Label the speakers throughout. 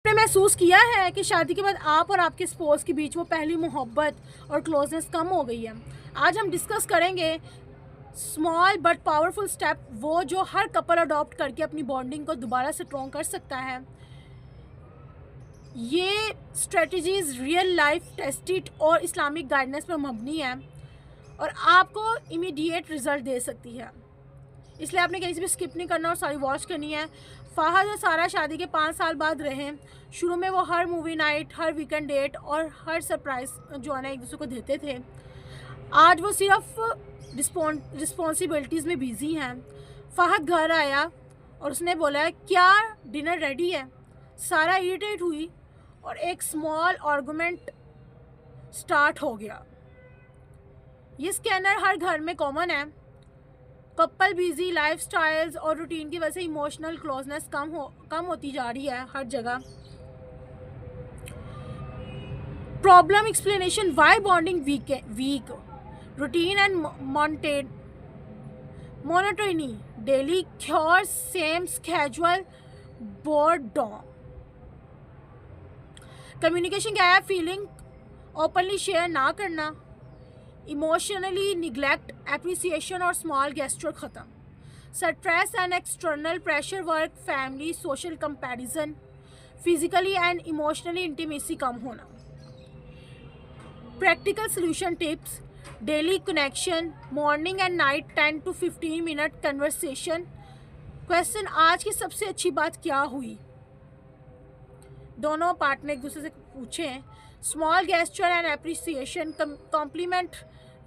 Speaker 1: आपने महसूस किया है कि शादी के बाद आप और आपके स्पोर्स के बीच वो पहली मोहब्बत और क्लोजनेस कम हो गई है। आज हम डिस्कस करेंगे स्मॉल बट पावरफुल स्टेप, वो जो हर कपल अडॉप्ट करके अपनी बॉन्डिंग को दोबारा से स्ट्रॉन्ग कर सकता है। ये स्ट्रेटजीज रियल लाइफ टेस्टेड और इस्लामिक गाइडेंस पर मबनी है और आपको इमीडिएट रिजल्ट दे सकती है, इसलिए आपने कहीं से भी स्किप नहीं करना और सारी वॉच करनी है। फ़ाहद और सारा शादी के 5 साल बाद रहे। शुरू में वो हर मूवी नाइट, हर वीकेंड डेट और हर सरप्राइज़ जो है ना एक दूसरे को देते थे। आज वो सिर्फ रिस्पॉन्सिबिलिटीज़ में बिज़ी हैं। फ़ाहद घर आया और उसने बोला, क्या डिनर रेडी है? सारा इरिटेट हुई और एक स्मॉल आर्गुमेंट स्टार्ट हो गया। ये स्कैनर हर घर में कॉमन है। कपल बिजी लाइफस्टाइल्स और रूटीन की वजह से इमोशनल क्लोजनेस कम होती जा रही है हर जगह। Problem explanation, why bonding weak, routine and monotony, daily cure, same schedule, boredom. Communication क्या है? फीलिंग ओपनली शेयर ना करना, इमोशनली निगलेक्ट, एप्रिसिएशन और स्मॉल गेस्चर ख़त्म, stress and external pressure, work, family, social comparison, physically and emotionally intimacy कम होना। Practical solution tips, daily connection, morning and night 10 to 15 minute conversation. Question, आज की सबसे अच्छी बात क्या हुई? दोनों पार्टनर एक दूसरे से पूछें। Small gesture and appreciation, compliment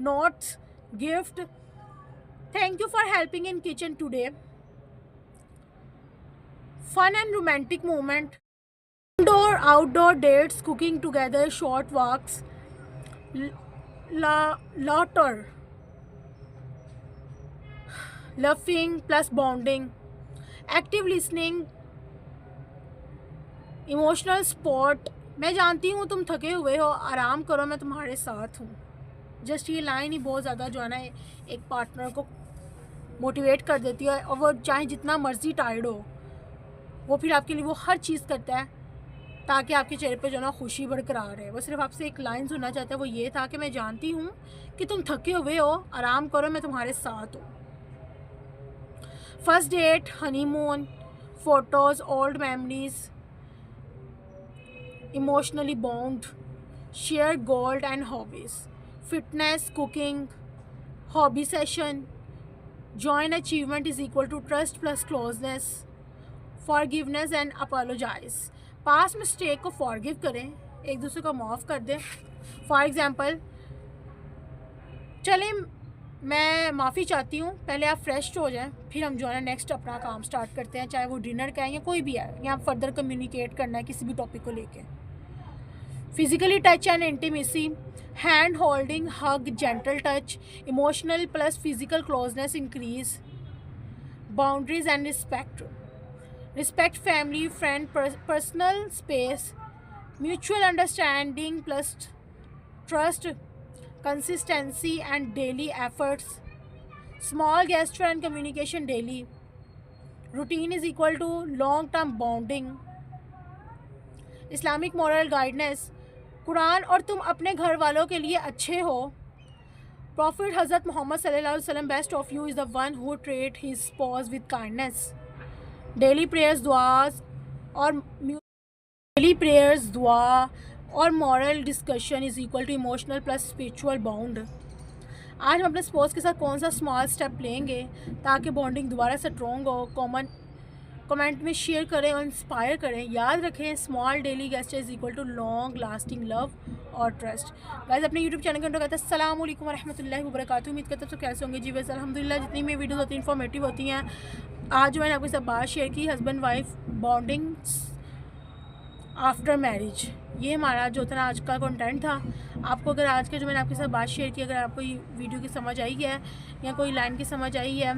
Speaker 1: notes, gift, thank you for helping in kitchen today. Fun and romantic moment, indoor outdoor dates, cooking together, short walks, laughter, loving plus bonding, active listening, emotional support. मैं जानती हूँ तुम थके हुए हो, आराम करो, मैं तुम्हारे साथ हूँ। जस्ट ये लाइन ही बहुत ज़्यादा जो है ना एक पार्टनर को मोटिवेट कर देती है, और वो चाहे जितना मर्जी टायर्ड हो, वो फिर आपके लिए वो हर चीज़ करता है ताकि आपके चेहरे पे जो ना खुशी बरकरार रहे। वो सिर्फ आपसे एक लाइन सुनना चाहता है, वो ये था कि मैं जानती हूँ कि तुम थके हुए हो, आराम करो, मैं तुम्हारे साथ हूँ। First date, honeymoon, photos, old memories, emotionally bond, share gold and hobbies, fitness, cooking, hobby session, join achievement is equal to trust plus closeness, forgiveness and apologise. Past mistake को फॉरगिव करें, एक दूसरे को माफ़ कर दें। फॉर एग्ज़ाम्पल, चलें मैं माफ़ी चाहती हूँ, पहले आप फ्रेश हो जाएं, फिर हम जो है नेक्स्ट अपना काम स्टार्ट करते हैं, चाहे वो डिनर का है या कोई भी है, या फर्दर कम्युनिकेट करना है किसी भी टॉपिक को लेके। Physically touch and intimacy, hand holding, hug, gentle touch, emotional plus physical closeness increase. Boundaries and respect, respect family, friend, personal space, mutual understanding plus trust, consistency and daily efforts, small gesture and communication daily, routine is equal to long term bonding, Islamic moral guidance, Quran और तुम अपने घर वालों के लिए अच्छे हो, Prophet हज़रत मोहम्मद सल्लल्लाहु अलैहि वसल्लम, best of you is the one who treat his spouse with kindness, daily prayers, दुआस और डेली प्रेयर्स, दुआ और moral discussion is equal to emotional plus spiritual bond. आज हम अपने स्पोर्ट्स के साथ कौन सा स्मॉल स्टेप लेंगे ताकि बॉन्डिंग दोबारा से स्ट्रॉन्ग हो? कमेंट में शेयर करें और इंस्पायर करें। याद रखें, small daily gesture is equal to long lasting love और ट्रस्ट। गाइस, अपने यूट्यूब चैनल के अंदर कहते हैं अस्सलाम वालेकुम रहमतुल्लाहि व बरकातहू। उम्मीद करते हैं सब कैसे होंगे। जी वैसे अल्हम्दुलिल्लाह, जितनी मेरी वीडियोस होती हैं इन्फॉर्मेटिव होती हैं। आज मैंने आपके साथ बात शेयर की husband wife bonding after marriage. ये हमारा जो था आज का कंटेंट था। आपको अगर आज के जो मैंने आपके साथ बात शेयर की, अगर आपको ये वीडियो की समझ आई है या कोई लाइन की समझ आई है,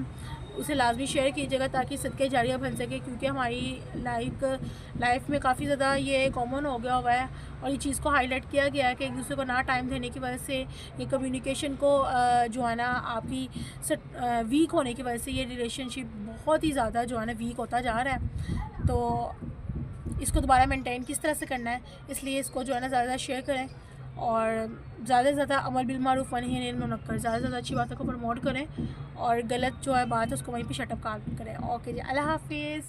Speaker 1: उसे लाजमी शेयर कीजिएगा ताकि सदके जारिया बन सके, क्योंकि हमारी लाइफ में काफ़ी ज़्यादा ये कॉमन हो गया हुआ है और ये चीज़ को हाईलाइट किया गया है कि एक दूसरे को ना टाइम देने की वजह से, ये कम्युनिकेशन को जो है ना आपकी वीक होने की वजह से ये रिलेशनशिप बहुत ही ज़्यादा जो है ना वीक होता जा रहा है। तो इसको दोबारा मेंटेन किस तरह से करना है। इसलिए इसको जो है ना ज़्यादा शेयर करें और ज़्यादा से ज़्यादा अमल बिल मारूफ़ व नही अनिल मुनक्कर, ज़्यादा से ज़्यादा अच्छी बातों को प्रमोट करें और गलत जो है बात है उसको वहीं पे शट अप करें। ओके जी, अल्लाह हाफिज़।